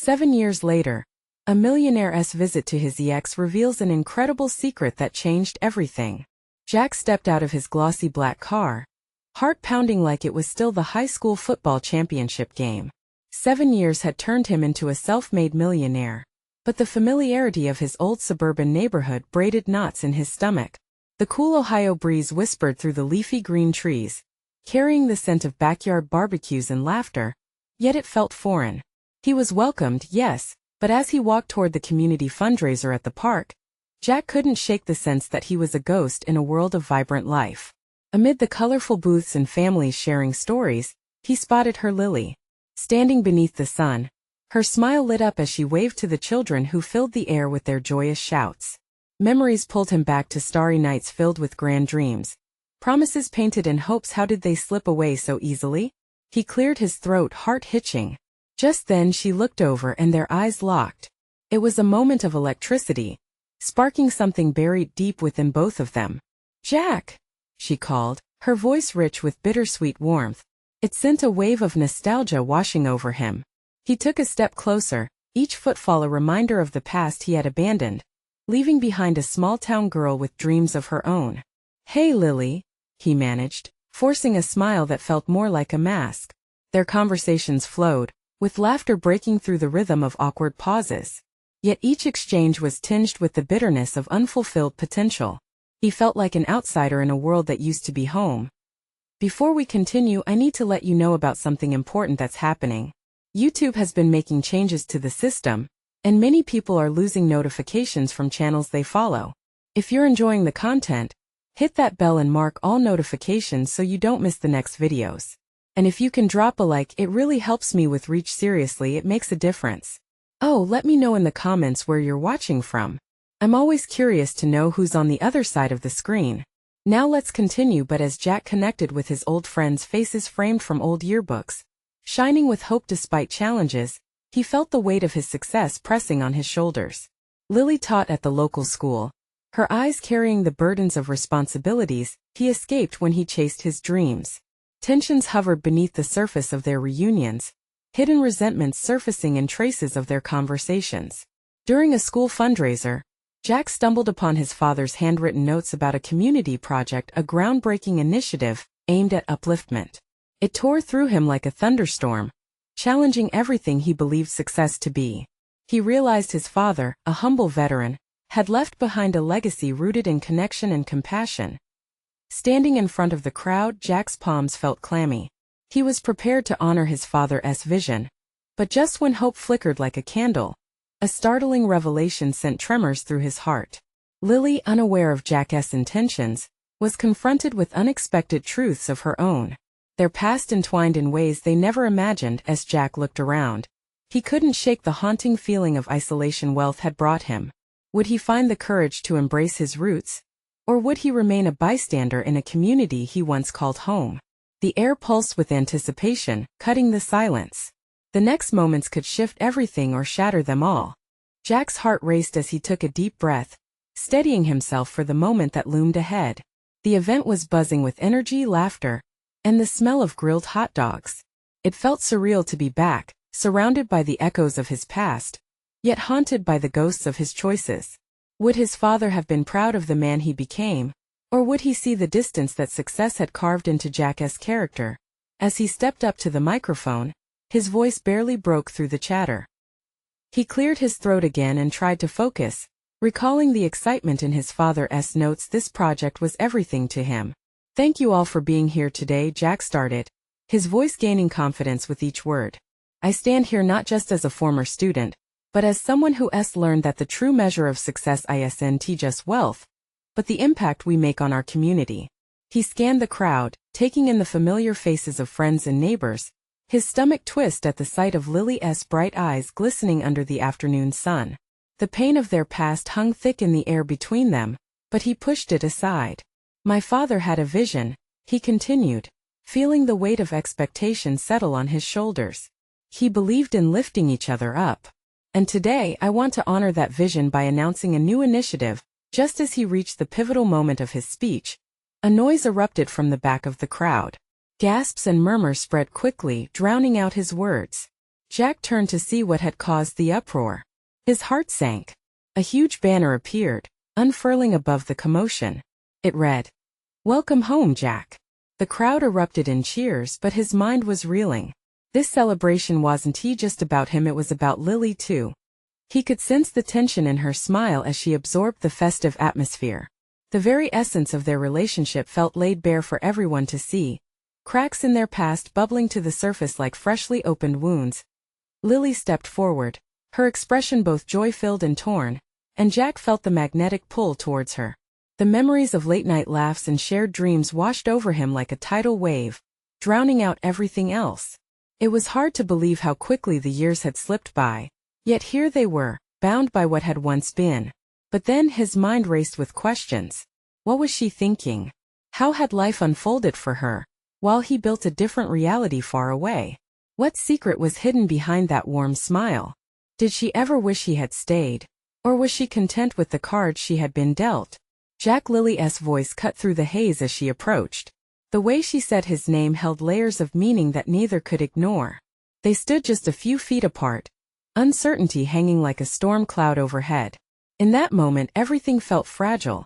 7 years later, a millionaire's visit to his ex reveals an incredible secret that changed everything. Jack stepped out of his glossy black car, heart pounding like it was still the high school football championship game. 7 years had turned him into a self-made millionaire, but the familiarity of his old suburban neighborhood braided knots in his stomach. The cool Ohio breeze whispered through the leafy green trees, carrying the scent of backyard barbecues and laughter, yet it felt foreign. He was welcomed, yes, but as he walked toward the community fundraiser at the park, Jack couldn't shake the sense that he was a ghost in a world of vibrant life. Amid the colorful booths and families sharing stories, he spotted her Lily, standing beneath the sun. Her smile lit up as she waved to the children who filled the air with their joyous shouts. Memories pulled him back to starry nights filled with grand dreams. Promises painted in hopes. How did they slip away so easily? He cleared his throat, heart hitching. Just then she looked over and their eyes locked. It was a moment of electricity, sparking something buried deep within both of them. "Jack!" she called, her voice rich with bittersweet warmth. It sent a wave of nostalgia washing over him. He took a step closer, each footfall a reminder of the past he had abandoned, leaving behind a small-town girl with dreams of her own. "Hey, Lily," he managed, forcing a smile that felt more like a mask. Their conversations flowed, with laughter breaking through the rhythm of awkward pauses. Yet each exchange was tinged with the bitterness of unfulfilled potential. He felt like an outsider in a world that used to be home. Before we continue, I need to let you know about something important that's happening. YouTube has been making changes to the system, and many people are losing notifications from channels they follow. If you're enjoying the content, hit that bell and mark all notifications so you don't miss the next videos. And if you can drop a like, it really helps me with reach. Seriously, it makes a difference. Oh, let me know in the comments where you're watching from. I'm always curious to know who's on the other side of the screen. Now let's continue. But as Jack connected with his old friends, faces framed from old yearbooks, shining with hope despite challenges, he felt the weight of his success pressing on his shoulders. Lily taught at the local school, her eyes carrying the burdens of responsibilities he escaped when he chased his dreams. Tensions hovered beneath the surface of their reunions, hidden resentments surfacing in traces of their conversations. During a school fundraiser, Jack stumbled upon his father's handwritten notes about a community project, a groundbreaking initiative aimed at upliftment. It tore through him like a thunderstorm, challenging everything he believed success to be. He realized his father, a humble veteran, had left behind a legacy rooted in connection and compassion. Standing in front of the crowd, Jack's palms felt clammy. He was prepared to honor his father's vision. But just when hope flickered like a candle, a startling revelation sent tremors through his heart. Lily, unaware of Jack's intentions, was confronted with unexpected truths of her own. Their past entwined in ways they never imagined. As Jack looked around, he couldn't shake the haunting feeling of isolation wealth had brought him. Would he find the courage to embrace his roots? Or would he remain a bystander in a community he once called home? The air pulsed with anticipation, cutting the silence. The next moments could shift everything or shatter them all. Jack's heart raced as he took a deep breath, steadying himself for the moment that loomed ahead. The event was buzzing with energy, laughter, and the smell of grilled hot dogs. It felt surreal to be back, surrounded by the echoes of his past, yet haunted by the ghosts of his choices. Would his father have been proud of the man he became, or would he see the distance that success had carved into Jack's character? As he stepped up to the microphone, his voice barely broke through the chatter. He cleared his throat again and tried to focus, recalling the excitement in his father's notes. This project was everything to him. "Thank you all for being here today," Jack started, his voice gaining confidence with each word. "I stand here not just as a former student, but as someone who has learned that the true measure of success isn't just wealth, but the impact we make on our community." He scanned the crowd, taking in the familiar faces of friends and neighbors, his stomach twist at the sight of Lily's bright eyes glistening under the afternoon sun. The pain of their past hung thick in the air between them, but he pushed it aside. "My father had a vision," he continued, feeling the weight of expectation settle on his shoulders. "He believed in lifting each other up. And today I want to honor that vision by announcing a new initiative." Just as he reached the pivotal moment of his speech, a noise erupted from the back of the crowd. Gasps and murmurs spread quickly, drowning out his words. Jack turned to see what had caused the uproar. His heart sank. A huge banner appeared, unfurling above the commotion. It read, "Welcome home, Jack." The crowd erupted in cheers, but his mind was reeling. This celebration wasn't just about him, it was about Lily too. He could sense the tension in her smile as she absorbed the festive atmosphere. The very essence of their relationship felt laid bare for everyone to see, cracks in their past bubbling to the surface like freshly opened wounds. Lily stepped forward, her expression both joy-filled and torn, and Jack felt the magnetic pull towards her. The memories of late-night laughs and shared dreams washed over him like a tidal wave, drowning out everything else. It was hard to believe how quickly the years had slipped by. Yet here they were, bound by what had once been. But then his mind raced with questions. What was she thinking? How had life unfolded for her, while he built a different reality far away? What secret was hidden behind that warm smile? Did she ever wish he had stayed? Or was she content with the cards she had been dealt? Jack Lily's voice cut through the haze as she approached. The way she said his name held layers of meaning that neither could ignore. They stood just a few feet apart, uncertainty hanging like a storm cloud overhead. In that moment everything felt fragile,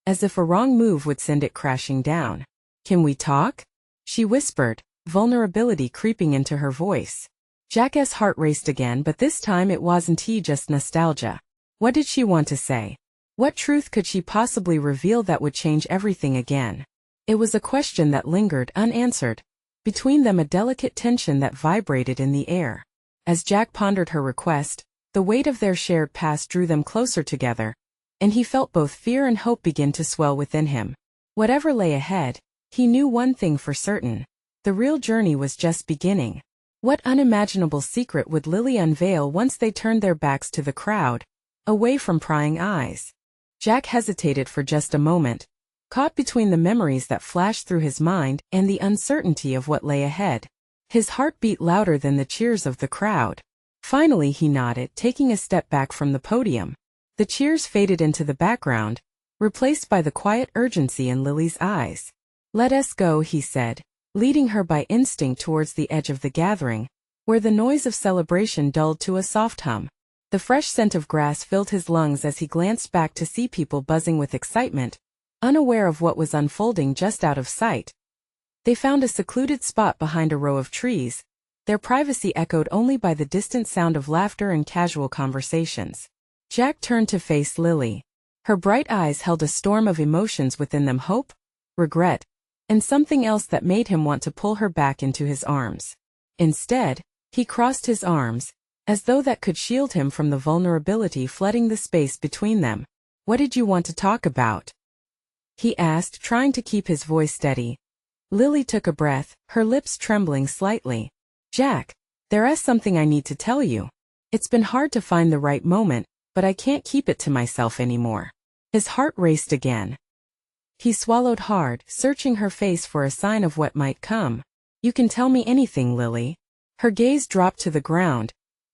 as if a wrong move would send it crashing down. "Can we talk?" she whispered, vulnerability creeping into her voice. Jack's heart raced again, but this time it wasn't just nostalgia. What did she want to say? What truth could she possibly reveal that would change everything again? It was a question that lingered unanswered. Between them a delicate tension that vibrated in the air. As Jack pondered her request, the weight of their shared past drew them closer together, and he felt both fear and hope begin to swell within him. Whatever lay ahead, he knew one thing for certain. The real journey was just beginning. What unimaginable secret would Lily unveil once they turned their backs to the crowd, away from prying eyes? Jack hesitated for just a moment, caught between the memories that flashed through his mind and the uncertainty of what lay ahead. His heart beat louder than the cheers of the crowd. Finally he nodded, taking a step back from the podium. The cheers faded into the background, replaced by the quiet urgency in Lily's eyes. "Let us go," he said, leading her by instinct towards the edge of the gathering, where the noise of celebration dulled to a soft hum. The fresh scent of grass filled his lungs as he glanced back to see people buzzing with excitement, unaware of what was unfolding just out of sight. They found a secluded spot behind a row of trees, their privacy echoed only by the distant sound of laughter and casual conversations. Jack turned to face Lily. Her bright eyes held a storm of emotions within them: hope, regret, and something else that made him want to pull her back into his arms. Instead, he crossed his arms, as though that could shield him from the vulnerability flooding the space between them. "What did you want to talk about?" he asked, trying to keep his voice steady. Lily took a breath, her lips trembling slightly. "Jack, there is something I need to tell you. It's been hard to find the right moment, but I can't keep it to myself anymore." His heart raced again. He swallowed hard, searching her face for a sign of what might come. "You can tell me anything, Lily." Her gaze dropped to the ground,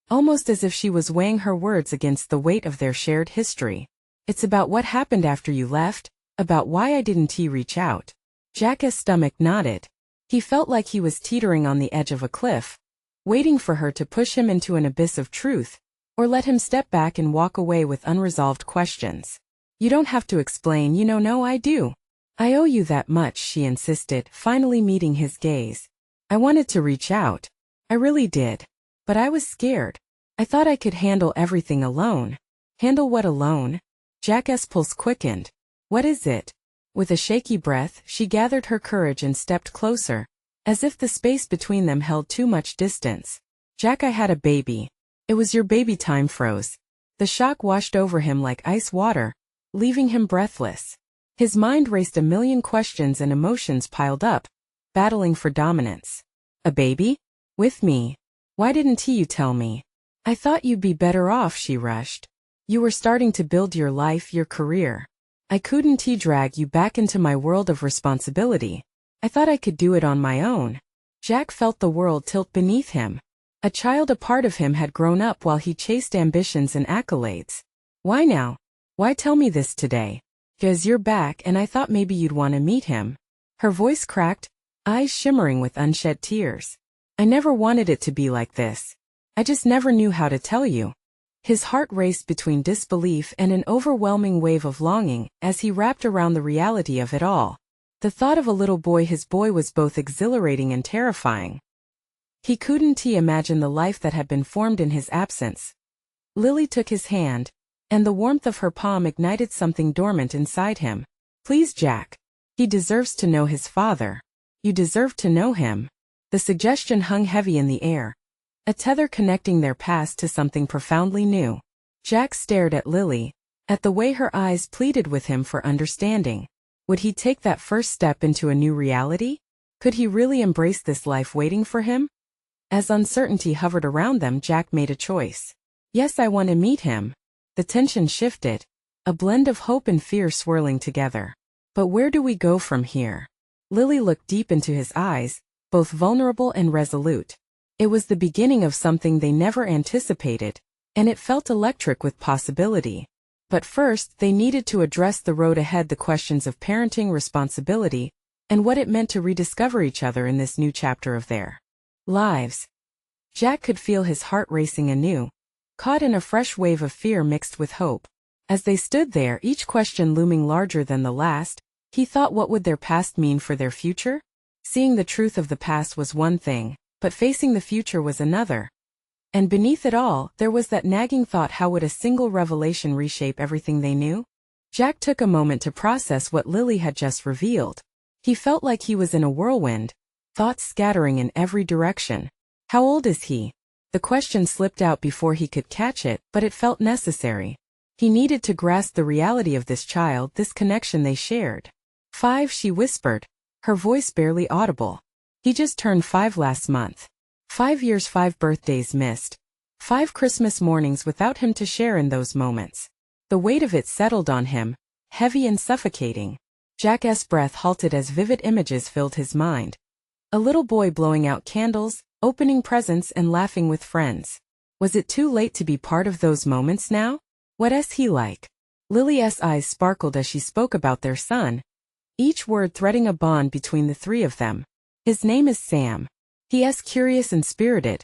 almost as if she was weighing her words against the weight of their shared history. "It's about what happened after you left, about why I didn't reach out." Jack's stomach knotted. He felt like he was teetering on the edge of a cliff, waiting for her to push him into an abyss of truth, or let him step back and walk away with unresolved questions. "You don't have to explain, no, I do. I owe you that much," she insisted, finally meeting his gaze. "I wanted to reach out. I really did. But I was scared. I thought I could handle everything alone." "Handle what alone?" Jack's pulse quickened. "What is it?" With a shaky breath, she gathered her courage and stepped closer, as if the space between them held too much distance. "Jack, I had a baby. It was your baby." Time froze. The shock washed over him like ice water, leaving him breathless. His mind raced a million questions and emotions piled up, battling for dominance. "A baby? With me? Why didn't you tell me?" "I thought you'd be better off," she rushed. "You were starting to build your life, your career. I couldn't drag you back into my world of responsibility. I thought I could do it on my own." Jack felt the world tilt beneath him. A child, a part of him, had grown up while he chased ambitions and accolades. "Why now? Why tell me this today?" "'Cause you're back and I thought maybe you'd want to meet him." Her voice cracked, eyes shimmering with unshed tears. "I never wanted it to be like this. I just never knew how to tell you. His heart raced between disbelief and an overwhelming wave of longing as he wrapped around the reality of it all. The thought of a little boy, his boy, was both exhilarating and terrifying. He couldn't imagine the life that had been formed in his absence. Lily took his hand, and the warmth of her palm ignited something dormant inside him. Please, Jack. He deserves to know his father. You deserve to know him. The suggestion hung heavy in the air, a tether connecting their past to something profoundly new. Jack stared at Lily, at the way her eyes pleaded with him for understanding. Would he take that first step into a new reality? Could he really embrace this life waiting for him? As uncertainty hovered around them, Jack made a choice. Yes, I want to meet him. The tension shifted, a blend of hope and fear swirling together. But where do we go from here? Lily looked deep into his eyes, both vulnerable and resolute. It was the beginning of something they never anticipated, and it felt electric with possibility. But first, they needed to address the road ahead, the questions of parenting, responsibility, and what it meant to rediscover each other in this new chapter of their lives. Jack could feel his heart racing anew, caught in a fresh wave of fear mixed with hope. As they stood there, each question looming larger than the last, he thought, what would their past mean for their future? Seeing the truth of the past was one thing, but facing the future was another. And beneath it all, there was that nagging thought, how would a single revelation reshape everything they knew? Jack took a moment to process what Lily had just revealed. He felt like he was in a whirlwind, thoughts scattering in every direction. How old is he? The question slipped out before he could catch it, but it felt necessary. He needed to grasp the reality of this child, this connection they shared. 5, she whispered, her voice barely audible. He just turned 5 last month. 5 years, 5 birthdays missed. 5 Christmas mornings without him to share in those moments. The weight of it settled on him, heavy and suffocating. Jack's breath halted as vivid images filled his mind. A little boy blowing out candles, opening presents and laughing with friends. Was it too late to be part of those moments now? What's he like? Lily's eyes sparkled as she spoke about their son, each word threading a bond between the three of them. His name is Sam. He is curious and spirited,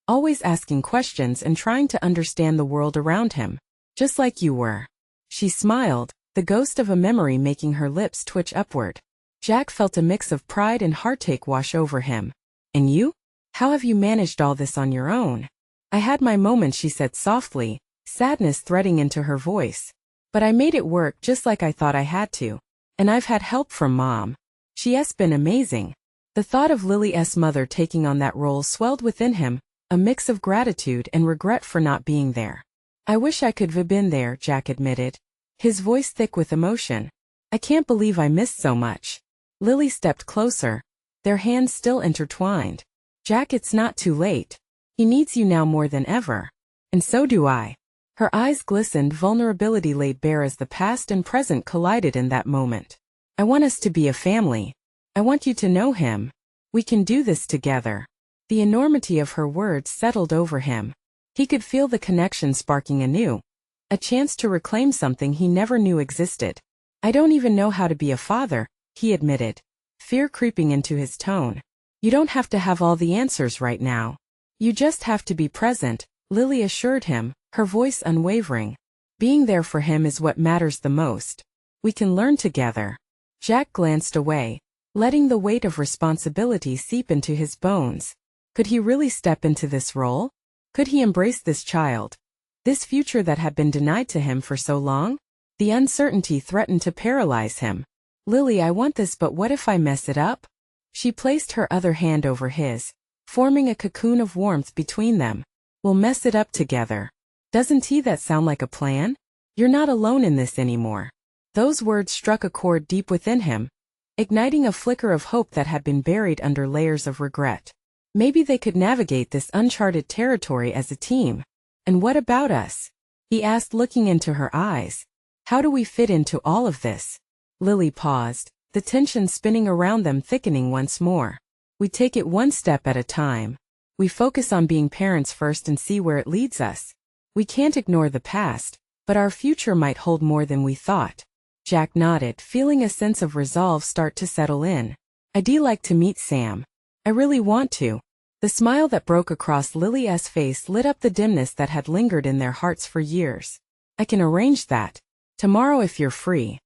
always asking questions and trying to understand the world around him, just like you were. She smiled, the ghost of a memory making her lips twitch upward. Jack felt a mix of pride and heartache wash over him. And you? How have you managed all this on your own? I had my moments, she said softly, sadness threading into her voice. But I made it work just like I thought I had to. And I've had help from Mom. She has been amazing. The thought of Lily's mother taking on that role swelled within him, a mix of gratitude and regret for not being there. I wish I could have been there, Jack admitted, his voice thick with emotion. I can't believe I missed so much. Lily stepped closer, their hands still intertwined. Jack, it's not too late. He needs you now more than ever. And so do I. Her eyes glistened, vulnerability laid bare as the past and present collided in that moment. I want us to be a family. I want you to know him. We can do this together. The enormity of her words settled over him. He could feel the connection sparking anew, a chance to reclaim something he never knew existed. I don't even know how to be a father, he admitted, fear creeping into his tone. You don't have to have all the answers right now. You just have to be present, Lily assured him, her voice unwavering. Being there for him is what matters the most. We can learn together. Jack glanced away, letting the weight of responsibility seep into his bones. Could he really step into this role? Could he embrace this child? This future that had been denied to him for so long? The uncertainty threatened to paralyze him. Lily, I want this, but what if I mess it up? She placed her other hand over his, forming a cocoon of warmth between them. We'll mess it up together. Doesn't that sound like a plan? You're not alone in this anymore. Those words struck a chord deep within him, igniting a flicker of hope that had been buried under layers of regret. Maybe they could navigate this uncharted territory as a team. And what about us? He asked, looking into her eyes. How do we fit into all of this? Lily paused, the tension spinning around them thickening once more. We take it one step at a time. We focus on being parents first and see where it leads us. We can't ignore the past, but our future might hold more than we thought. Jack nodded, feeling a sense of resolve start to settle in. I'd like to meet Sam. I really want to. The smile that broke across Lily's face lit up the dimness that had lingered in their hearts for years. I can arrange that. Tomorrow if you're free.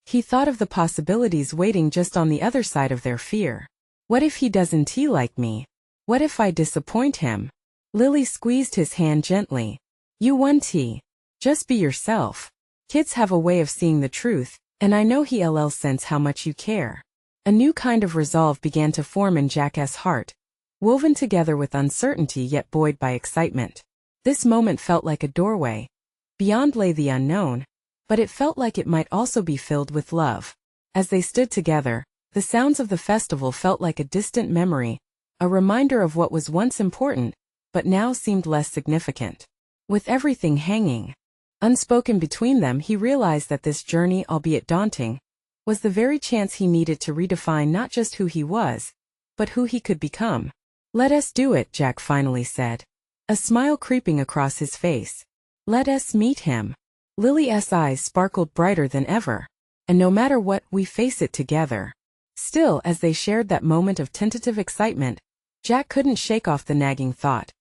He thought of the possibilities waiting just on the other side of their fear. What if he doesn't like me? What if I disappoint him? Lily squeezed his hand gently. You won't. Just be yourself. Kids have a way of seeing the truth, and I know he'll sense how much you care. A new kind of resolve began to form in Jack's heart, woven together with uncertainty yet buoyed by excitement. This moment felt like a doorway. Beyond lay the unknown, but it felt like it might also be filled with love. As they stood together, the sounds of the festival felt like a distant memory, a reminder of what was once important, but now seemed less significant. With everything hanging unspoken between them, he realized that this journey, albeit daunting, was the very chance he needed to redefine not just who he was, but who he could become. Let us do it, Jack finally said, a smile creeping across his face. Let us meet him. Lily's eyes sparkled brighter than ever. And no matter what, we face it together. Still, as they shared that moment of tentative excitement, Jack couldn't shake off the nagging thought.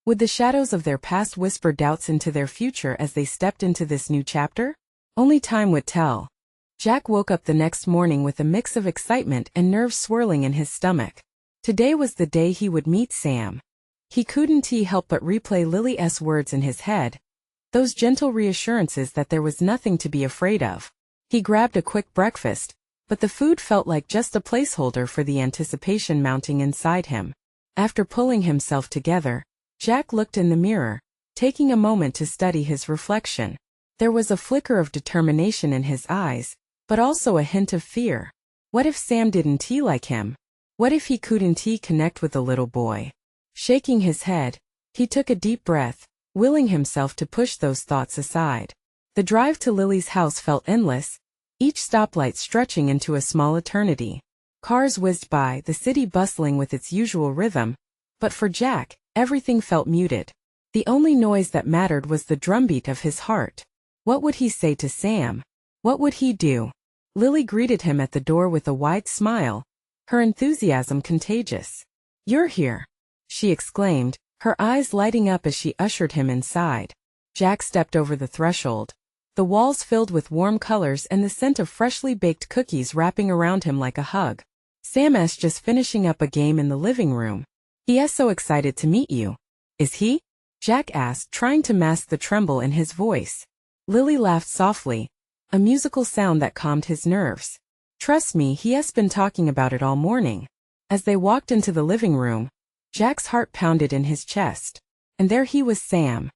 Would the shadows of their past whisper doubts into their future as they stepped into this new chapter? Only time would tell. Jack woke up the next morning with a mix of excitement and nerves swirling in his stomach. Today was the day he would meet Sam. He couldn't help but replay Lily's words in his head, those gentle reassurances that there was nothing to be afraid of. He grabbed a quick breakfast, but the food felt like just a placeholder for the anticipation mounting inside him. After pulling himself together, Jack looked in the mirror, taking a moment to study his reflection. There was a flicker of determination in his eyes, but also a hint of fear. What if Sam didn't like him? What if he couldn't connect with the little boy? Shaking his head, he took a deep breath, willing himself to push those thoughts aside. The drive to Lily's house felt endless, each stoplight stretching into a small eternity. Cars whizzed by, the city bustling with its usual rhythm, but for Jack, everything felt muted. The only noise that mattered was the drumbeat of his heart. What would he say to Sam? What would he do? Lily greeted him at the door with a wide smile, her enthusiasm contagious. You're here, she exclaimed, her eyes lighting up as she ushered him inside. Jack stepped over the threshold, the walls filled with warm colors and the scent of freshly baked cookies wrapping around him like a hug. Sam's just finishing up a game in the living room. He's so excited to meet you. Is he? Jack asked, trying to mask the tremble in his voice. Lily laughed softly, a musical sound that calmed his nerves. Trust me, he's been talking about it all morning. As they walked into the living room, Jack's heart pounded in his chest. And there he was, Sam.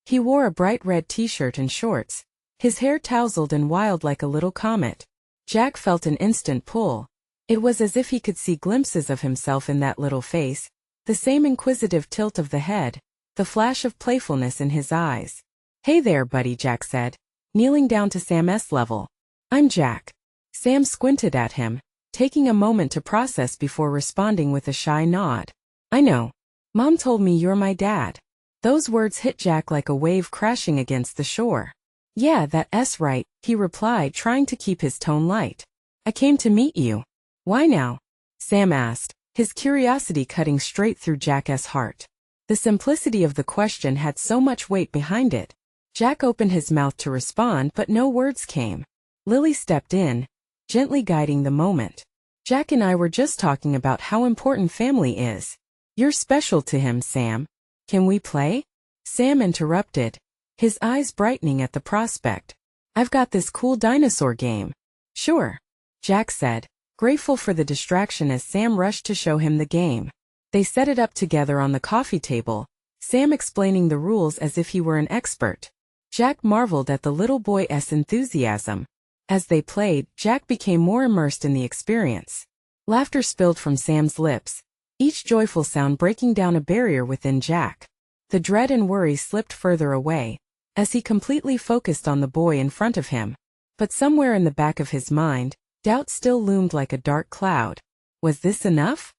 He wore a bright red t-shirt and shorts, his hair tousled and wild like a little comet. Jack felt an instant pull. It was as if he could see glimpses of himself in that little face, the same inquisitive tilt of the head, the flash of playfulness in his eyes. Hey there, buddy, Jack said, kneeling down to Sam's level. I'm Jack. Sam squinted at him, taking a moment to process before responding with a shy nod. I know. Mom told me you're my dad. Those words hit Jack like a wave crashing against the shore. Yeah, that's right, he replied, trying to keep his tone light. I came to meet you. Why now? Sam asked, his curiosity cutting straight through Jack's heart. The simplicity of the question had so much weight behind it. Jack opened his mouth to respond, but no words came. Lily stepped in, gently guiding the moment. Jack and I were just talking about how important family is. You're special to him, Sam. Can we play? Sam interrupted, his eyes brightening at the prospect. I've got this cool dinosaur game. Sure, Jack said, grateful for the distraction as Sam rushed to show him the game. They set it up together on the coffee table, Sam explaining the rules as if he were an expert. Jack marveled at the little boy's enthusiasm. As they played, Jack became more immersed in the experience. Laughter spilled from Sam's lips, each joyful sound breaking down a barrier within Jack. The dread and worry slipped further away, as he completely focused on the boy in front of him. But somewhere in the back of his mind, doubt still loomed like a dark cloud. Was this enough?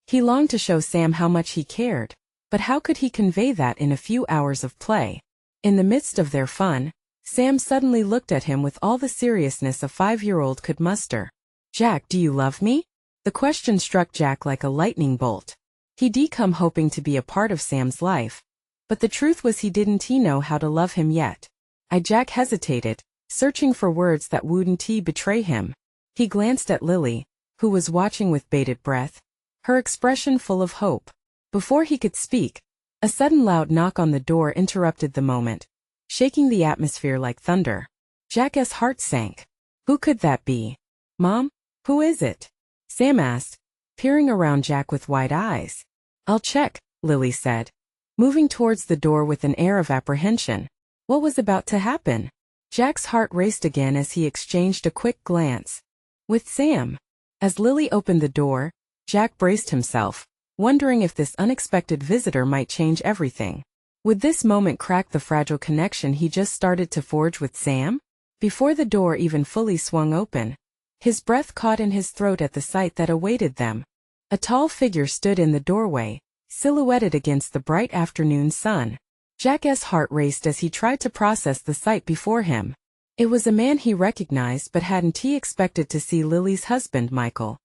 He longed to show Sam how much he cared, but how could he convey that in a few hours of play? In the midst of their fun, Sam suddenly looked at him with all the seriousness a 5-year-old could muster. Jack, do you love me? The question struck Jack like a lightning bolt. He'd come hoping to be a part of Sam's life. But the truth was he didn't know how to love him yet. Jack hesitated, searching for words that wouldn't betray him. He glanced at Lily, who was watching with bated breath, her expression full of hope. Before he could speak, a sudden loud knock on the door interrupted the moment, shaking the atmosphere like thunder. Jack's heart sank. Who could that be? Mom? Who is it? Sam asked, peering around Jack with wide eyes. I'll check, Lily said, moving towards the door with an air of apprehension. What was about to happen? Jack's heart raced again as he exchanged a quick glance with Sam. As Lily opened the door, Jack braced himself, wondering if this unexpected visitor might change everything. Would this moment crack the fragile connection he just started to forge with Sam? Before the door even fully swung open, his breath caught in his throat at the sight that awaited them. A tall figure stood in the doorway, silhouetted against the bright afternoon sun. Jack's heart raced as he tried to process the sight before him. It was a man he recognized, but hadn't expected to see Lily's husband, Michael.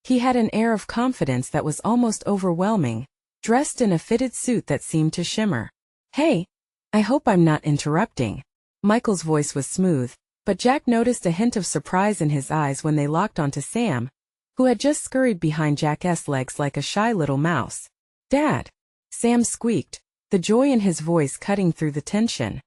He had an air of confidence that was almost overwhelming, dressed in a fitted suit that seemed to shimmer. Hey, I hope I'm not interrupting. Michael's voice was smooth, but Jack noticed a hint of surprise in his eyes when they locked onto Sam, who had just scurried behind Jack's legs like a shy little mouse. Dad! Sam squeaked, the joy in his voice cutting through the tension.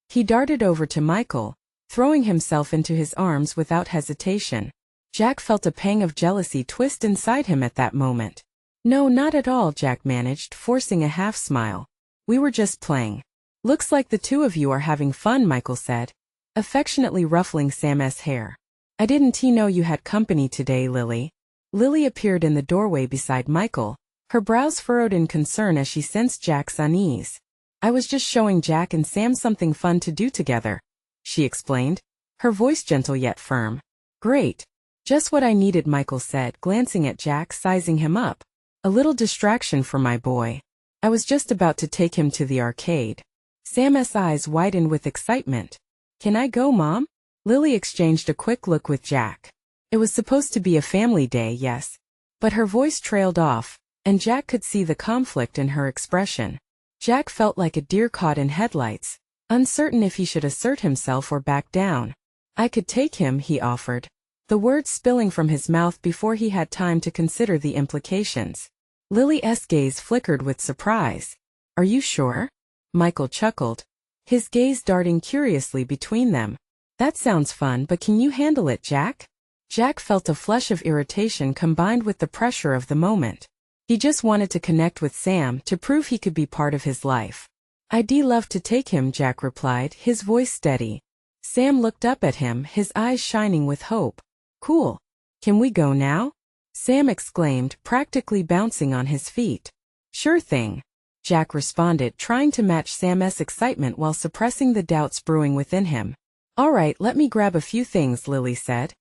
He darted over to Michael, throwing himself into his arms without hesitation. Jack felt a pang of jealousy twist inside him at that moment. No, not at all, Jack managed, forcing a half smile. We were just playing. Looks like the two of you are having fun, Michael said, affectionately ruffling Sam's hair. I didn't know you had company today, Lily. Lily appeared in the doorway beside Michael, her brows furrowed in concern as she sensed Jack's unease. I was just showing Jack and Sam something fun to do together, she explained, her voice gentle yet firm. Great. Just what I needed, Michael said, glancing at Jack, sizing him up. A little distraction for my boy. I was just about to take him to the arcade. Sam's eyes widened with excitement. Can I go, Mom? Lily exchanged a quick look with Jack. It was supposed to be a family day, yes. But her voice trailed off, and Jack could see the conflict in her expression. Jack felt like a deer caught in headlights, uncertain if he should assert himself or back down. I could take him, he offered, the words spilling from his mouth before he had time to consider the implications. Lily's gaze flickered with surprise. Are you sure? Michael chuckled, his gaze darting curiously between them. That sounds fun, but can you handle it, Jack? Jack felt a flush of irritation combined with the pressure of the moment. He just wanted to connect with Sam, to prove he could be part of his life. I'd love to take him, Jack replied, his voice steady. Sam looked up at him, his eyes shining with hope. Cool. Can we go now? Sam exclaimed, practically bouncing on his feet. Sure thing, Jack responded, trying to match Sam's excitement while suppressing the doubts brewing within him. All right, let me grab a few things, Lily said.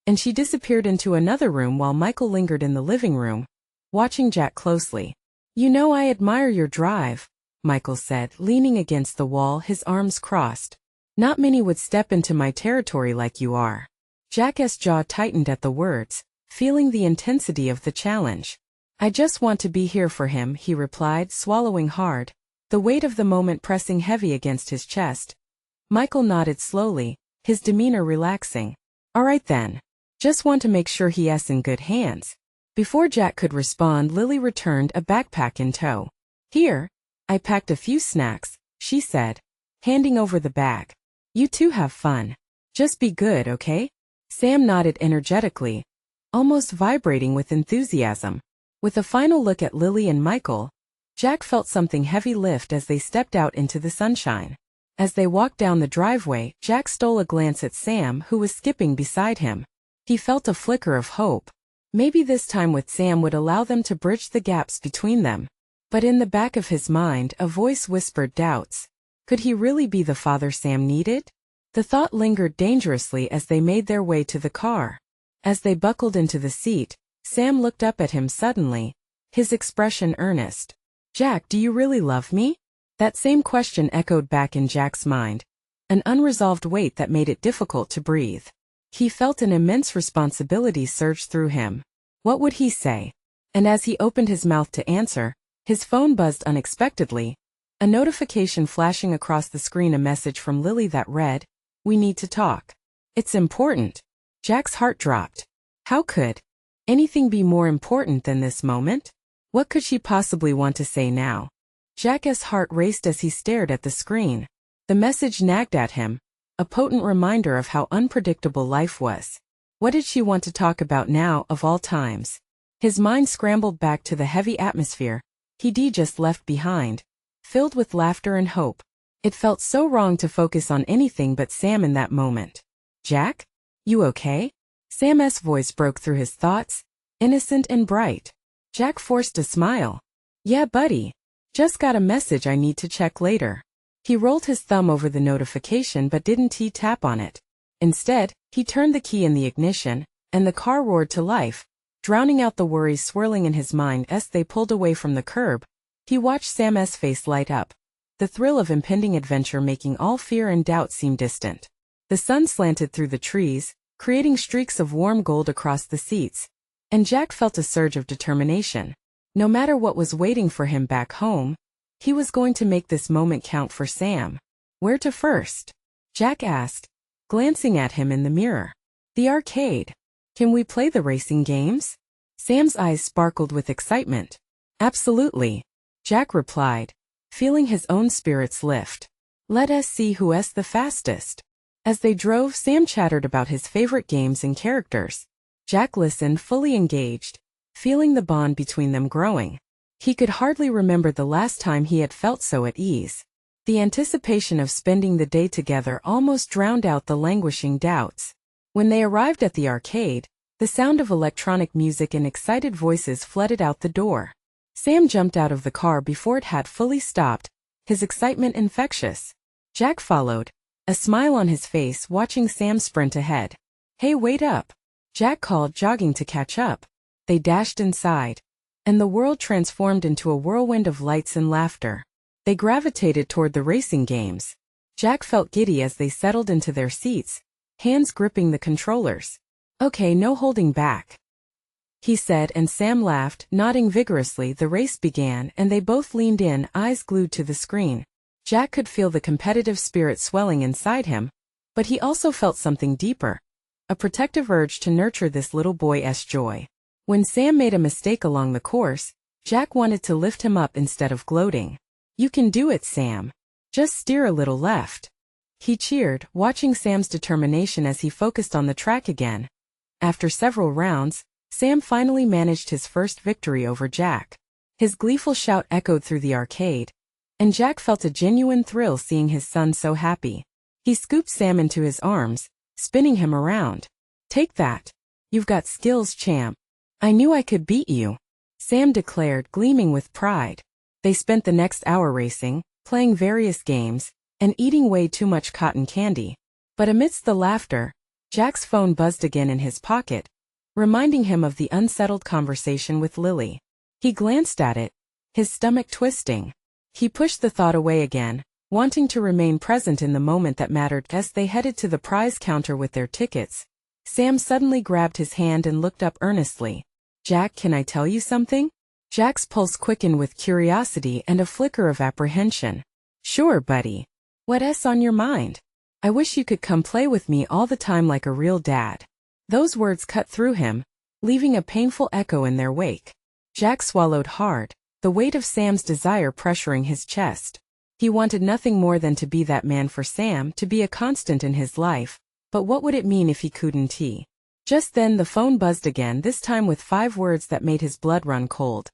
And she disappeared into another room while Michael lingered in the living room, watching Jack closely. You know, I admire your drive, Michael said, leaning against the wall, his arms crossed. Not many would step into my territory like you are. Jack's jaw tightened at the words, feeling the intensity of the challenge. I just want to be here for him, he replied, swallowing hard, the weight of the moment pressing heavy against his chest. Michael nodded slowly, his demeanor relaxing. All right then. Just want to make sure he's in good hands. Before Jack could respond, Lily returned, a backpack in tow. Here, I packed a few snacks, she said, handing over the bag. You two have fun. Just be good, okay? Sam nodded energetically, almost vibrating with enthusiasm. With a final look at Lily and Michael, Jack felt something heavy lift as they stepped out into the sunshine. As they walked down the driveway, Jack stole a glance at Sam, who was skipping beside him. He felt a flicker of hope. Maybe this time with Sam would allow them to bridge the gaps between them. But in the back of his mind, a voice whispered doubts. Could he really be the father Sam needed? The thought lingered dangerously as they made their way to the car. As they buckled into the seat, Sam looked up at him suddenly, his expression earnest. Jack, do you really love me? That same question echoed back in Jack's mind, an unresolved weight that made it difficult to breathe. He felt an immense responsibility surge through him. What would he say? And as he opened his mouth to answer, his phone buzzed unexpectedly, a notification flashing across the screen, a message from Lily that read, "We need to talk. It's important." Jack's heart dropped. How could anything be more important than this moment? What could she possibly want to say now? Jack's heart raced as he stared at the screen. The message nagged at him, a potent reminder of how unpredictable life was. What did she want to talk about now, of all times? His mind scrambled back to the heavy atmosphere he'd just left behind, filled with laughter and hope. It felt so wrong to focus on anything but Sam in that moment. "Jack? You okay?" Sam's voice broke through his thoughts, innocent and bright. Jack forced a smile. "Yeah, buddy. Just got a message I need to check later." He rolled his thumb over the notification but didn't tap on it. Instead, he turned the key in the ignition, and the car roared to life, drowning out the worries swirling in his mind as they pulled away from the curb. He watched Sam's face light up, the thrill of impending adventure making all fear and doubt seem distant. The sun slanted through the trees, creating streaks of warm gold across the seats, and Jack felt a surge of determination. No matter what was waiting for him back home, he was going to make this moment count for Sam. "Where to first?" Jack asked, glancing at him in the mirror. "The arcade. Can we play the racing games?" Sam's eyes sparkled with excitement. "Absolutely," Jack replied, feeling his own spirits lift. "Let us see who's the fastest." As they drove, Sam chattered about his favorite games and characters. Jack listened, fully engaged, feeling the bond between them growing. He could hardly remember the last time he had felt so at ease. The anticipation of spending the day together almost drowned out the languishing doubts. When they arrived at the arcade, the sound of electronic music and excited voices flooded out the door. Sam jumped out of the car before it had fully stopped, his excitement infectious. Jack followed, a smile on his face, watching Sam sprint ahead. "Hey, wait up," Jack called, jogging to catch up. They dashed inside, and the world transformed into a whirlwind of lights and laughter. They gravitated toward the racing games. Jack felt giddy as they settled into their seats, hands gripping the controllers. "Okay, no holding back," he said, and Sam laughed, nodding vigorously. The race began, and they both leaned in, eyes glued to the screen. Jack could feel the competitive spirit swelling inside him, but he also felt something deeper, a protective urge to nurture this little boy's joy. When Sam made a mistake along the course, Jack wanted to lift him up instead of gloating. "You can do it, Sam. Just steer a little left," he cheered, watching Sam's determination as he focused on the track again. After several rounds, Sam finally managed his first victory over Jack. His gleeful shout echoed through the arcade, and Jack felt a genuine thrill seeing his son so happy. He scooped Sam into his arms, spinning him around. "Take that. You've got skills, champ. I knew I could beat you," Sam declared, gleaming with pride. They spent the next hour racing, playing various games, and eating way too much cotton candy. But amidst the laughter, Jack's phone buzzed again in his pocket, reminding him of the unsettled conversation with Lily. He glanced at it, his stomach twisting. He pushed the thought away again, wanting to remain present in the moment that mattered. As they headed to the prize counter with their tickets, Sam suddenly grabbed his hand and looked up earnestly. "Jack, can I tell you something?" Jack's pulse quickened with curiosity and a flicker of apprehension. "Sure, buddy. What's on your mind? I wish you could come play with me all the time like a real dad." Those words cut through him, leaving a painful echo in their wake. Jack swallowed hard, the weight of Sam's desire pressuring his chest. He wanted nothing more than to be that man for Sam, to be a constant in his life, but what would it mean if he couldn't? Just then the phone buzzed again, this time with 5 words that made his blood run cold.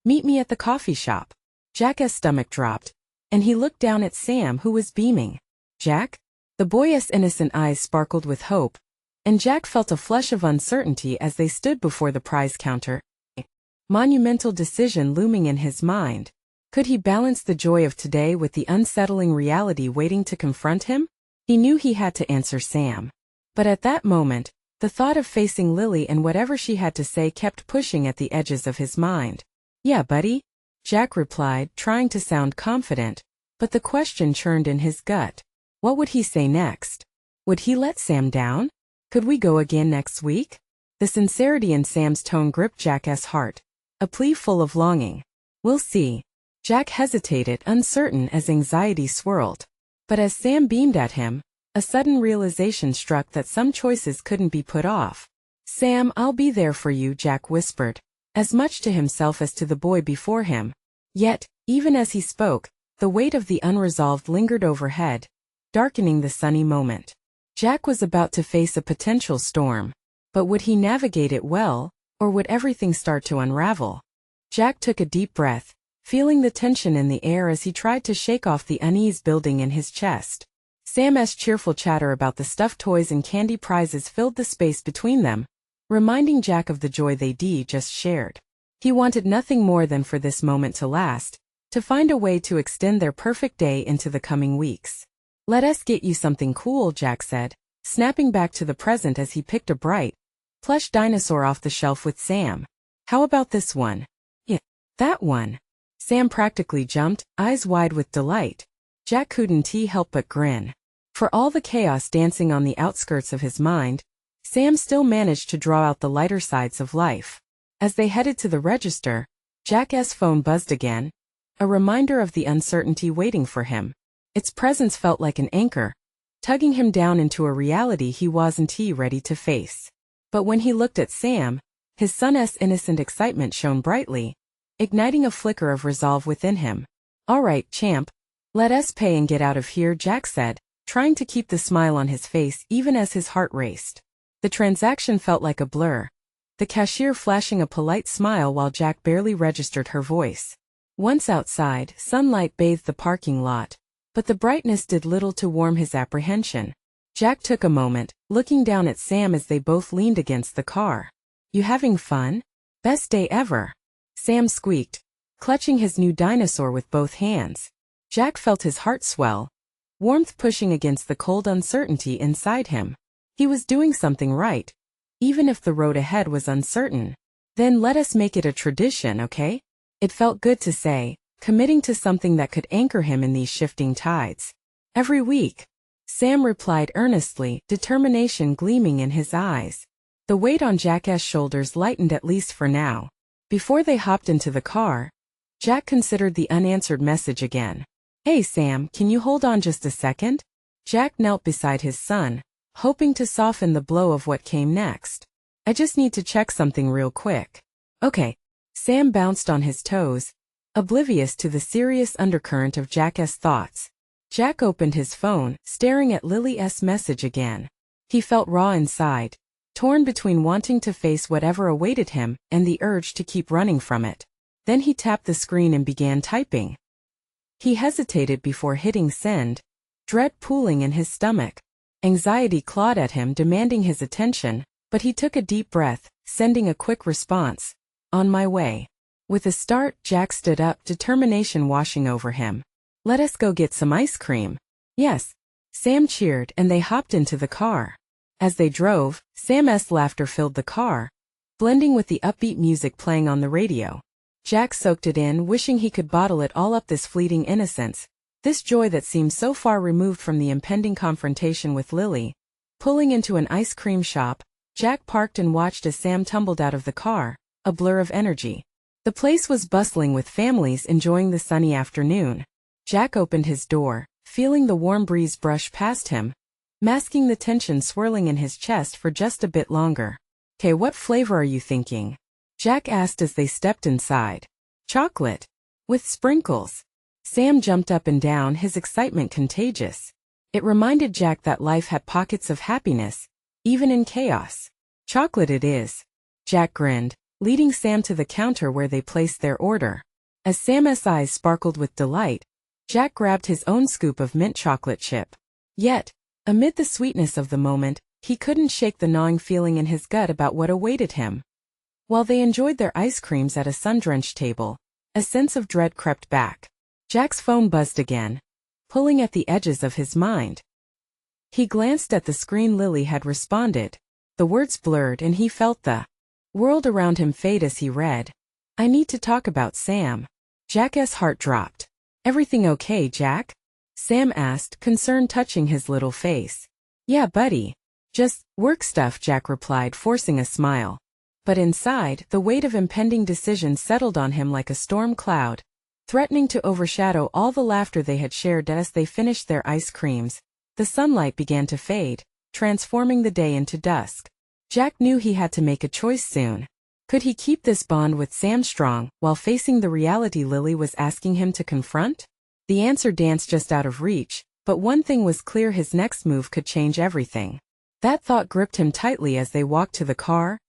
"Meet me at the coffee shop." Jack's stomach dropped, and he looked down at Sam, who was beaming. "Jack?" The boy's innocent eyes sparkled with hope, and Jack felt a flush of uncertainty as they stood before the prize counter. A monumental decision looming in his mind. Could he balance the joy of today with the unsettling reality waiting to confront him? He knew he had to answer Sam. But at that moment, the thought of facing Lily and whatever she had to say kept pushing at the edges of his mind. "Yeah, buddy," Jack replied, trying to sound confident, but the question churned in his gut. What would he say next? Would he let Sam down? Could we go again next week? The sincerity in Sam's tone gripped Jack's heart, a plea full of longing. We'll see. Jack hesitated, uncertain as anxiety swirled. But as Sam beamed at him, a sudden realization struck that some choices couldn't be put off. Sam, I'll be there for you, Jack whispered, as much to himself as to the boy before him. Yet, even as he spoke, the weight of the unresolved lingered overhead, darkening the sunny moment. Jack was about to face a potential storm. But would he navigate it well, or would everything start to unravel? Jack took a deep breath, feeling the tension in the air as he tried to shake off the unease building in his chest. Sam's cheerful chatter about the stuffed toys and candy prizes filled the space between them, reminding Jack of the joy they just shared. He wanted nothing more than for this moment to last, to find a way to extend their perfect day into the coming weeks. Let us get you something cool, Jack said, snapping back to the present as he picked a bright, plush dinosaur off the shelf with Sam. How about this one? Yeah, that one. Sam practically jumped, eyes wide with delight. Jack couldn't help but grin. For all the chaos dancing on the outskirts of his mind, Sam still managed to draw out the lighter sides of life. As they headed to the register, Jack's phone buzzed again, a reminder of the uncertainty waiting for him. Its presence felt like an anchor, tugging him down into a reality he wasn't ready to face. But when he looked at Sam, his son's innocent excitement shone brightly, igniting a flicker of resolve within him. All right, champ. Let us pay and get out of here, Jack said, trying to keep the smile on his face even as his heart raced. The transaction felt like a blur, the cashier flashing a polite smile while Jack barely registered her voice. Once outside, sunlight bathed the parking lot, but the brightness did little to warm his apprehension. Jack took a moment, looking down at Sam as they both leaned against the car. You having fun? Best day ever. Sam squeaked, clutching his new dinosaur with both hands. Jack felt his heart swell, warmth pushing against the cold uncertainty inside him. He was doing something right, even if the road ahead was uncertain. Then let us make it a tradition, okay? It felt good to say, committing to something that could anchor him in these shifting tides. Every week. Sam replied earnestly, determination gleaming in his eyes. The weight on Jack's shoulders lightened at least for now. Before they hopped into the car, Jack considered the unanswered message again. Hey Sam, can you hold on just a second? Jack knelt beside his son, hoping to soften the blow of what came next. I just need to check something real quick. Okay. Sam bounced on his toes, oblivious to the serious undercurrent of Jack's thoughts. Jack opened his phone, staring at Lily's message again. He felt raw inside, torn between wanting to face whatever awaited him and the urge to keep running from it. Then he tapped the screen and began typing. He hesitated before hitting send, dread pooling in his stomach. Anxiety clawed at him, demanding his attention, but he took a deep breath, sending a quick response. On my way. With a start, Jack stood up, determination washing over him. Let us go get some ice cream. Yes. Sam cheered and they hopped into the car. As they drove, Sam's laughter filled the car, blending with the upbeat music playing on the radio. Jack soaked it in, wishing he could bottle it all up, this fleeting innocence, this joy that seemed so far removed from the impending confrontation with Lily. Pulling into an ice cream shop, Jack parked and watched as Sam tumbled out of the car, a blur of energy. The place was bustling with families enjoying the sunny afternoon. Jack opened his door, feeling the warm breeze brush past him, masking the tension swirling in his chest for just a bit longer. "'Kay, what flavor are you thinking?" Jack asked as they stepped inside. "Chocolate. With sprinkles." Sam jumped up and down, his excitement contagious. It reminded Jack that life had pockets of happiness, even in chaos. "Chocolate it is." Jack grinned, leading Sam to the counter where they placed their order. As Sam's eyes sparkled with delight, Jack grabbed his own scoop of mint chocolate chip. Yet, amid the sweetness of the moment, he couldn't shake the gnawing feeling in his gut about what awaited him. While they enjoyed their ice creams at a sun-drenched table, a sense of dread crept back. Jack's phone buzzed again, pulling at the edges of his mind. He glanced at the screen. Lily had responded. The words blurred and he felt the world around him fade as he read. "I need to talk about Sam." Jack's heart dropped. "Everything okay, Jack?" Sam asked, concern touching his little face. "Yeah, buddy. Just work stuff," Jack replied, forcing a smile. But inside, the weight of impending decision settled on him like a storm cloud, threatening to overshadow all the laughter they had shared. As they finished their ice creams, the sunlight began to fade, transforming the day into dusk. Jack knew he had to make a choice soon. Could he keep this bond with Sam strong while facing the reality Lily was asking him to confront? The answer danced just out of reach, but one thing was clear: his next move could change everything. That thought gripped him tightly as they walked to the car,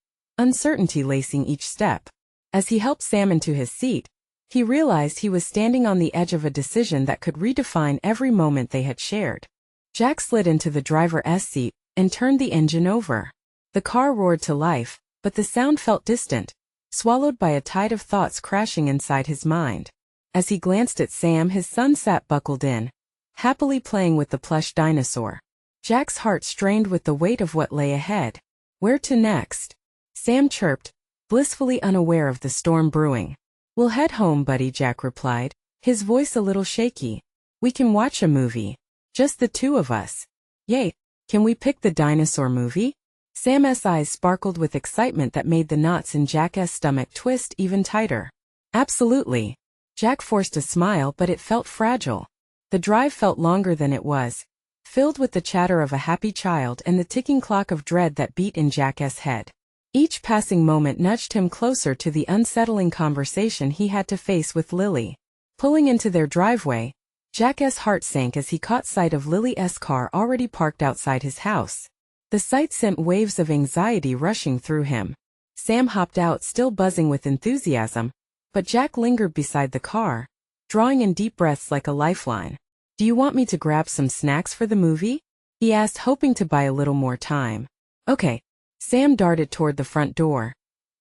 uncertainty lacing each step. As he helped Sam into his seat, he realized he was standing on the edge of a decision that could redefine every moment they had shared. Jack slid into the driver's seat and turned the engine over. The car roared to life, but the sound felt distant, swallowed by a tide of thoughts crashing inside his mind. As he glanced at Sam, his son sat buckled in, happily playing with the plush dinosaur. Jack's heart strained with the weight of what lay ahead. Where to next? Sam chirped, blissfully unaware of the storm brewing. "We'll head home, buddy," Jack replied, his voice a little shaky. "We can watch a movie. Just the two of us." "Yay! Can we pick the dinosaur movie?" Sam's eyes sparkled with excitement that made the knots in Jack's stomach twist even tighter. "Absolutely." Jack forced a smile, but it felt fragile. The drive felt longer than it was, filled with the chatter of a happy child and the ticking clock of dread that beat in Jack's head. Each passing moment nudged him closer to the unsettling conversation he had to face with Lily. Pulling into their driveway, Jack's heart sank as he caught sight of Lily's car already parked outside his house. The sight sent waves of anxiety rushing through him. Sam hopped out, still buzzing with enthusiasm, but Jack lingered beside the car, drawing in deep breaths like a lifeline. "Do you want me to grab some snacks for the movie?" he asked, hoping to buy a little more time. "Okay." Sam darted toward the front door,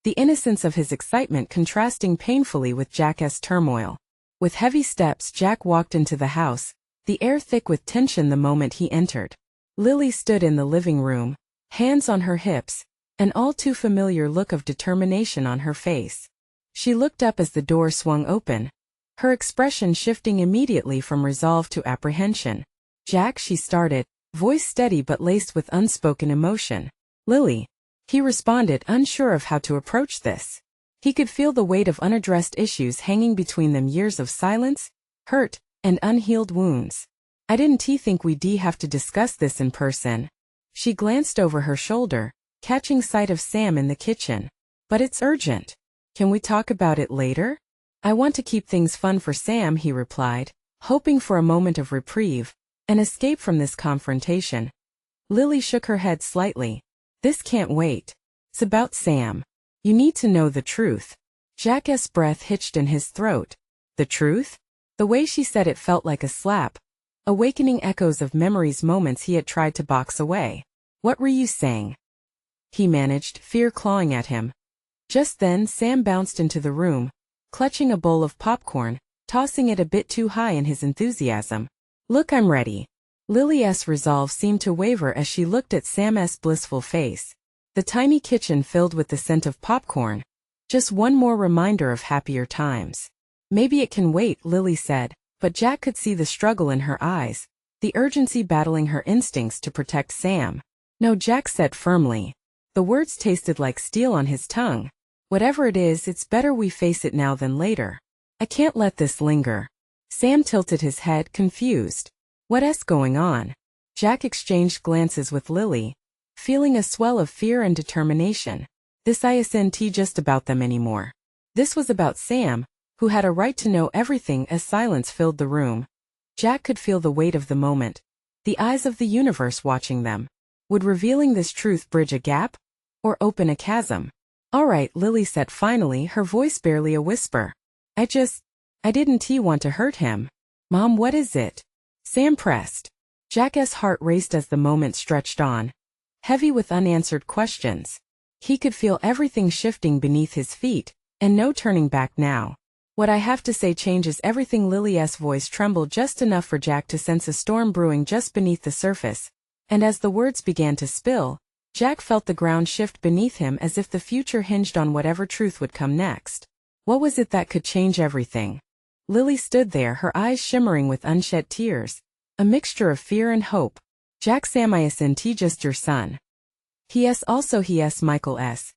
the innocence of his excitement contrasting painfully with Jack's turmoil. With heavy steps, Jack walked into the house, the air thick with tension the moment he entered. Lily stood in the living room, hands on her hips, an all too familiar look of determination on her face. She looked up as the door swung open, her expression shifting immediately from resolve to apprehension. "Jack," she started, voice steady but laced with unspoken emotion. "Lily," he responded, unsure of how to approach this. He could feel the weight of unaddressed issues hanging between them, years of silence, hurt, and unhealed wounds. "I didn't think we'd have to discuss this in person." She glanced over her shoulder, catching sight of Sam in the kitchen. "But it's urgent. Can we talk about it later?" "I want to keep things fun for Sam," he replied, hoping for a moment of reprieve, an escape from this confrontation. Lily shook her head slightly. "This can't wait. It's about Sam. You need to know the truth." Jack's breath hitched in his throat. "The truth?" The way she said it felt like a slap, awakening echoes of memories, moments he had tried to box away. "What were you saying?" he managed, fear clawing at him. Just then, Sam bounced into the room, clutching a bowl of popcorn, tossing it a bit too high in his enthusiasm. "Look, I'm ready." Lily's resolve seemed to waver as she looked at Sam's blissful face. The tiny kitchen filled with the scent of popcorn. Just one more reminder of happier times. "Maybe it can wait," Lily said, but Jack could see the struggle in her eyes, the urgency battling her instincts to protect Sam. "No," Jack said firmly. The words tasted like steel on his tongue. "Whatever it is, it's better we face it now than later. I can't let this linger." Sam tilted his head, confused. "What's going on?" Jack exchanged glances with Lily, feeling a swell of fear and determination. This isn't just about them anymore. This was about Sam, who had a right to know everything. As silence filled the room, Jack could feel the weight of the moment, the eyes of the universe watching them. Would revealing this truth bridge a gap, or open a chasm? "All right," Lily said finally, her voice barely a whisper. I didn't want to hurt him." "Mom, what is it?" Sam pressed. Jack's heart raced as the moment stretched on, heavy with unanswered questions. He could feel everything shifting beneath his feet, and no turning back now. "What I have to say changes everything." Lily's voice trembled just enough for Jack to sense a storm brewing just beneath the surface, and as the words began to spill, Jack felt the ground shift beneath him as if the future hinged on whatever truth would come next. What was it that could change everything? Lily stood there, her eyes shimmering with unshed tears, a mixture of fear and hope. "Jack, Sam isn't just your son. He is also Michael's."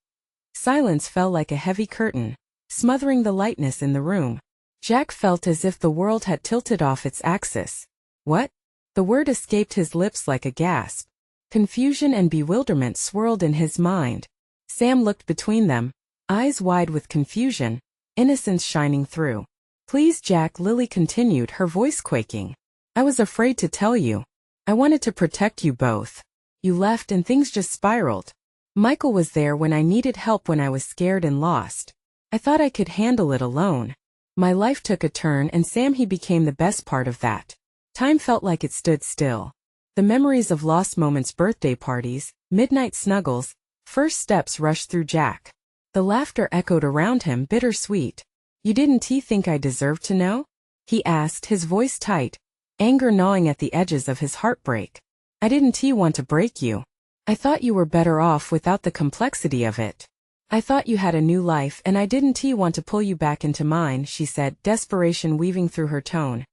Silence fell like a heavy curtain, smothering the lightness in the room. Jack felt as if the world had tilted off its axis. What? The word escaped his lips like a gasp. Confusion and bewilderment swirled in his mind. Sam looked between them, eyes wide with confusion, innocence shining through. Please, Jack, Lily continued, her voice quaking. I was afraid to tell you. I wanted to protect you both. You left and things just spiraled. Michael was there when I needed help, when I was scared and lost. I thought I could handle it alone. My life took a turn, and Sam, he became the best part of that. Time felt like it stood still. The memories of lost moments, birthday parties, midnight snuggles, first steps rushed through Jack. The laughter echoed around him, bittersweet. You didn't think I deserved to know? He asked, his voice tight, anger gnawing at the edges of his heartbreak. I didn't want to break you. I thought you were better off without the complexity of it. I thought you had a new life, and I didn't want to pull you back into mine, she said, desperation weaving through her tone.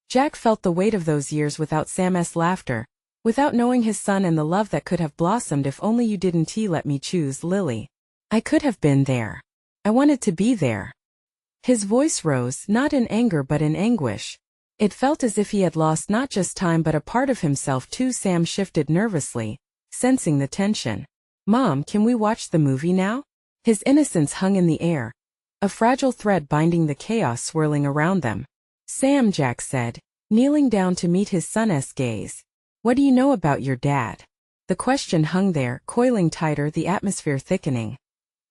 Jack felt the weight of those years without Sam's laughter, without knowing his son and the love that could have blossomed if only you didn't let me choose, Lily. I could have been there. I wanted to be there. His voice rose, not in anger but in anguish. It felt as if he had lost not just time but a part of himself too. Sam shifted nervously, sensing the tension. Mom, can we watch the movie now? His innocence hung in the air, a fragile thread binding the chaos swirling around them. Sam, Jack said, kneeling down to meet his son's gaze. What do you know about your dad? The question hung there, coiling tighter, the atmosphere thickening.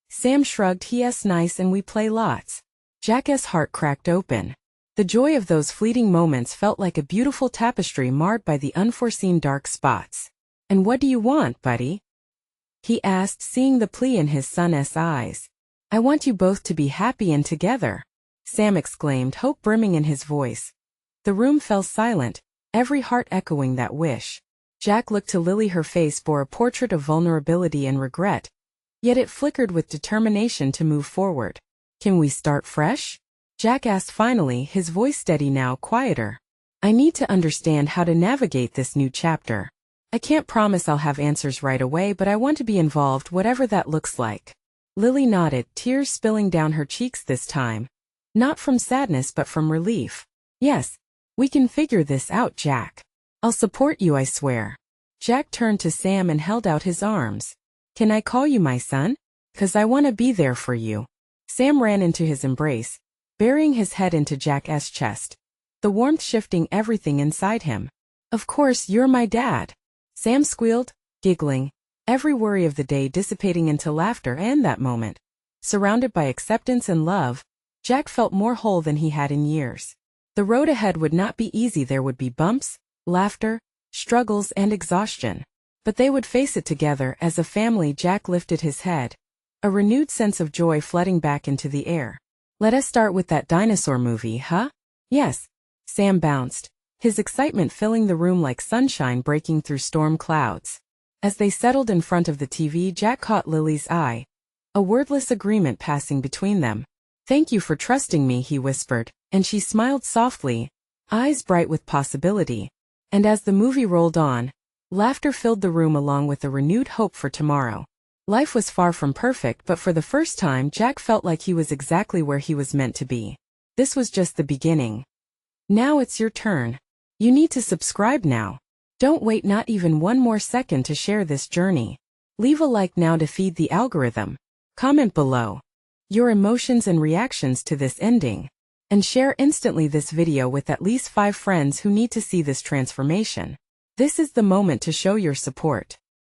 Sam shrugged. Yes, nice, and we play lots. Jack's heart cracked open. The joy of those fleeting moments felt like a beautiful tapestry marred by the unforeseen dark spots. And what do you want, buddy? He asked, seeing the plea in his son's eyes. I want you both to be happy and together, Sam exclaimed, hope brimming in his voice. The room fell silent, every heart echoing that wish. Jack looked to Lily. Her face bore a portrait of vulnerability and regret, yet it flickered with determination to move forward. Can we start fresh? Jack asked finally, his voice steady now, quieter. I need to understand how to navigate this new chapter. I can't promise I'll have answers right away, but I want to be involved, whatever that looks like. Lily nodded, tears spilling down her cheeks this time. Not from sadness but from relief. Yes, we can figure this out, Jack. I'll support you, I swear. Jack turned to Sam and held out his arms. Can I call you my son? 'Cause I want to be there for you. Sam ran into his embrace, burying his head into Jack's chest, the warmth shifting everything inside him. Of course, you're my dad, Sam squealed, giggling, every worry of the day dissipating into laughter. And that moment, surrounded by acceptance and love, Jack felt more whole than he had in years. The road ahead would not be easy. There would be bumps, laughter, struggles, and exhaustion. But they would face it together as a family. Jack lifted his head, a renewed sense of joy flooding back into the air. Let us start with that dinosaur movie, huh? Yes. Sam bounced, his excitement filling the room like sunshine breaking through storm clouds. As they settled in front of the TV, Jack caught Lily's eye, a wordless agreement passing between them. Thank you for trusting me, he whispered, and she smiled softly, eyes bright with possibility. And as the movie rolled on, laughter filled the room along with a renewed hope for tomorrow. Life was far from perfect, but for the first time Jack felt like he was exactly where he was meant to be. This was just the beginning. Now it's your turn. You need to subscribe now. Don't wait not even one more second to share this journey. Leave a like now to feed the algorithm. Comment below your emotions and reactions to this ending, and share instantly this video with at least 5 friends who need to see this transformation. This is the moment to show your support.